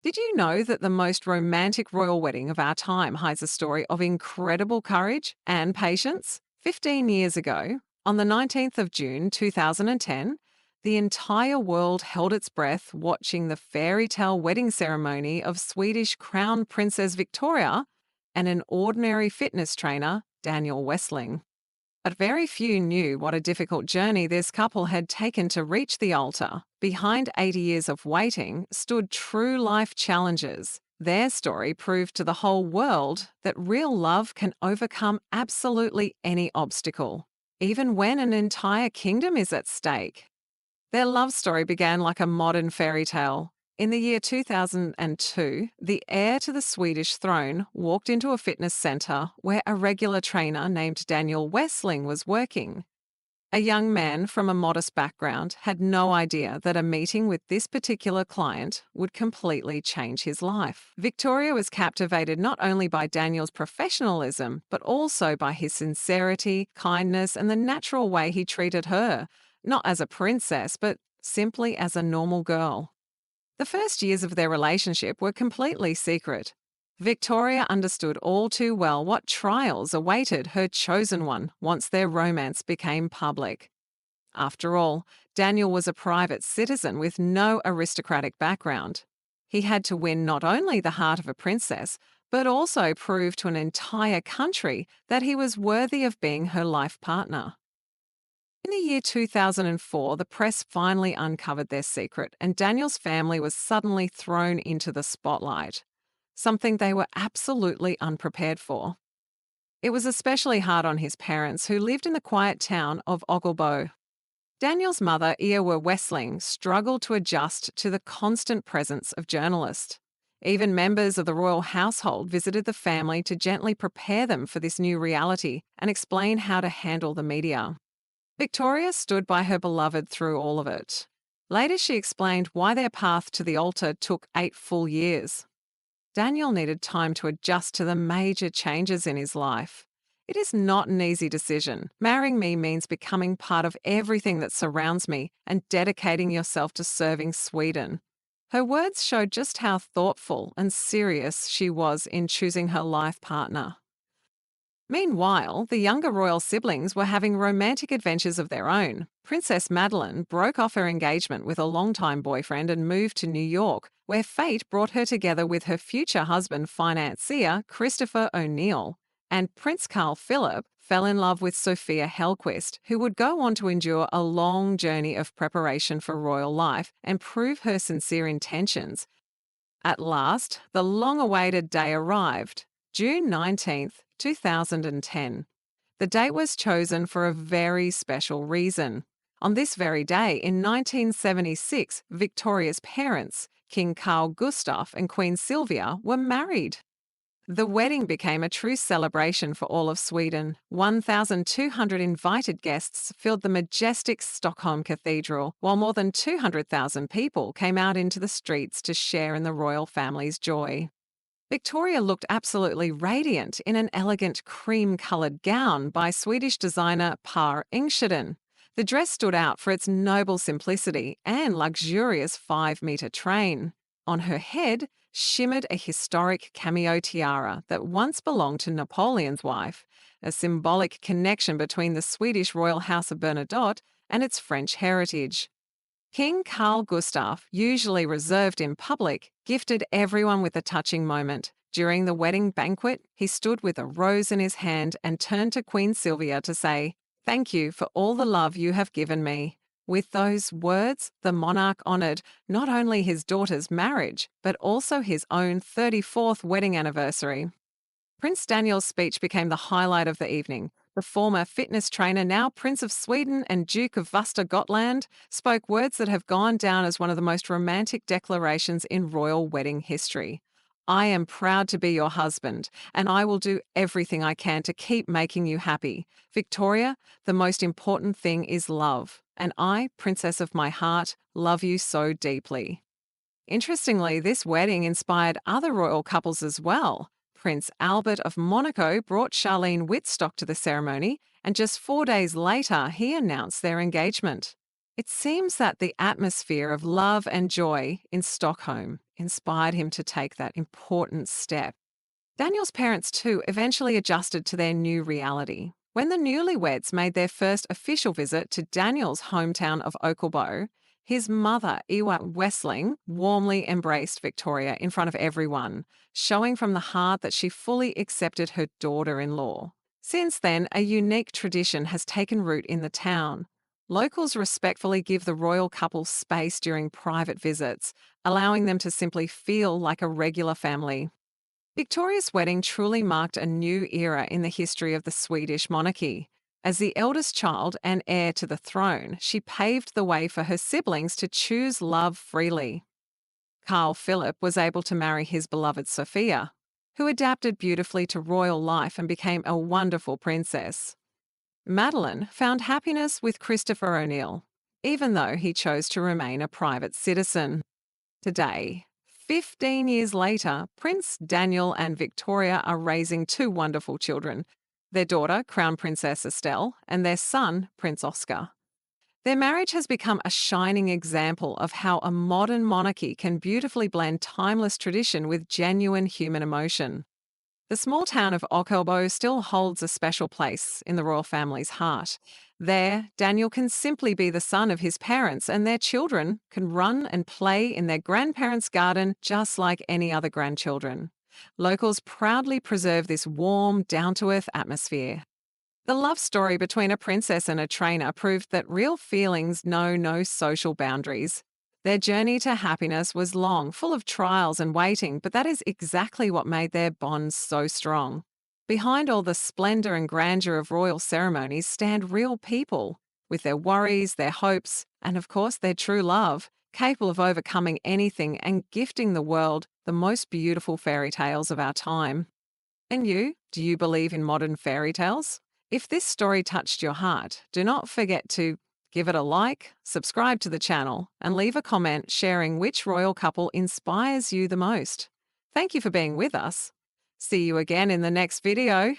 Did you know that the most romantic royal wedding of our time hides a story of incredible courage and patience? 15 years ago, on the 19th of June 2010, the entire world held its breath watching the fairy tale wedding ceremony of Swedish Crown Princess Victoria and an ordinary fitness trainer, Daniel Westling. But very few knew what a difficult journey this couple had taken to reach the altar. Behind 80 years of waiting stood true life challenges. Their story proved to the whole world that real love can overcome absolutely any obstacle, even when an entire kingdom is at stake. Their love story began like a modern fairy tale. In the year 2002, the heir to the Swedish throne walked into a fitness centre where a regular trainer named Daniel Westling was working. A young man from a modest background had no idea that a meeting with this particular client would completely change his life. Victoria was captivated not only by Daniel's professionalism, but also by his sincerity, kindness, and the natural way he treated her, not as a princess, but simply as a normal girl. The first years of their relationship were completely secret. Victoria understood all too well what trials awaited her chosen one once their romance became public. After all, Daniel was a private citizen with no aristocratic background. He had to win not only the heart of a princess, but also prove to an entire country that he was worthy of being her life partner. In the year 2004, the press finally uncovered their secret, and Daniel's family was suddenly thrown into the spotlight, something they were absolutely unprepared for. It was especially hard on his parents, who lived in the quiet town of Ockelbo. Daniel's mother, Ewa Westling, struggled to adjust to the constant presence of journalists. Even members of the royal household visited the family to gently prepare them for this new reality and explain how to handle the media. Victoria stood by her beloved through all of it. Later, she explained why their path to the altar took 8 full years. Daniel needed time to adjust to the major changes in his life. It is not an easy decision. Marrying me means becoming part of everything that surrounds me and dedicating yourself to serving Sweden. Her words showed just how thoughtful and serious she was in choosing her life partner. Meanwhile, the younger royal siblings were having romantic adventures of their own. Princess Madeline broke off her engagement with a longtime boyfriend and moved to New York, where fate brought her together with her future husband, financier Christopher O'Neill. And Prince Carl Philip fell in love with Sophia Hellquist, who would go on to endure a long journey of preparation for royal life and prove her sincere intentions. At last, the long-awaited day arrived, June 19th, 2010. The date was chosen for a very special reason. On this very day, in 1976, Victoria's parents, King Carl Gustaf and Queen Silvia, were married. The wedding became a true celebration for all of Sweden. 1,200 invited guests filled the majestic Stockholm Cathedral, while more than 200,000 people came out into the streets to share in the royal family's joy. Victoria looked absolutely radiant in an elegant cream-coloured gown by Swedish designer Per Ingsteden. The dress stood out for its noble simplicity and luxurious 5-metre train. On her head shimmered a historic cameo tiara that once belonged to Napoleon's wife, a symbolic connection between the Swedish royal House of Bernadotte and its French heritage. King Carl Gustaf, usually reserved in public, gifted everyone with a touching moment. During the wedding banquet, he stood with a rose in his hand and turned to Queen Silvia to say, "Thank you for all the love you have given me." With those words, the monarch honoured not only his daughter's marriage, but also his own 34th wedding anniversary. Prince Daniel's speech became the highlight of the evening. The former fitness trainer, now Prince of Sweden and Duke of Västra Gotland, spoke words that have gone down as one of the most romantic declarations in royal wedding history. "I am proud to be your husband, and I will do everything I can to keep making you happy. Victoria, the most important thing is love, and I, princess of my heart, love you so deeply." Interestingly, this wedding inspired other royal couples as well. Prince Albert of Monaco brought Charlene Wittstock to the ceremony, and just 4 days later, he announced their engagement. It seems that the atmosphere of love and joy in Stockholm inspired him to take that important step. Daniel's parents, too, eventually adjusted to their new reality. When the newlyweds made their first official visit to Daniel's hometown of Oaklebo, his mother, Ewa Westling, warmly embraced Victoria in front of everyone, showing from the heart that she fully accepted her daughter-in-law. Since then, a unique tradition has taken root in the town. Locals respectfully give the royal couple space during private visits, allowing them to simply feel like a regular family. Victoria's wedding truly marked a new era in the history of the Swedish monarchy. As the eldest child and heir to the throne, she paved the way for her siblings to choose love freely. Carl Philip was able to marry his beloved Sophia, who adapted beautifully to royal life and became a wonderful princess. Madeline found happiness with Christopher O'Neill, even though he chose to remain a private citizen. Today, 15 years later, Prince Daniel and Victoria are raising two wonderful children, their daughter, Crown Princess Estelle, and their son, Prince Oscar. Their marriage has become a shining example of how a modern monarchy can beautifully blend timeless tradition with genuine human emotion. The small town of Oaklebo still holds a special place in the royal family's heart. There, Daniel can simply be the son of his parents, and their children can run and play in their grandparents' garden just like any other grandchildren. Locals proudly preserve this warm, down-to-earth atmosphere. The love story between a princess and a trainer proved that real feelings know no social boundaries. Their journey to happiness was long, full of trials and waiting, but that is exactly what made their bond so strong. Behind all the splendor and grandeur of royal ceremonies stand real people, with their worries, their hopes, and of course their true love, capable of overcoming anything and gifting the world the most beautiful fairy tales of our time. And you, do you believe in modern fairy tales? If this story touched your heart, do not forget to give it a like, subscribe to the channel, and leave a comment sharing which royal couple inspires you the most. Thank you for being with us. See you again in the next video.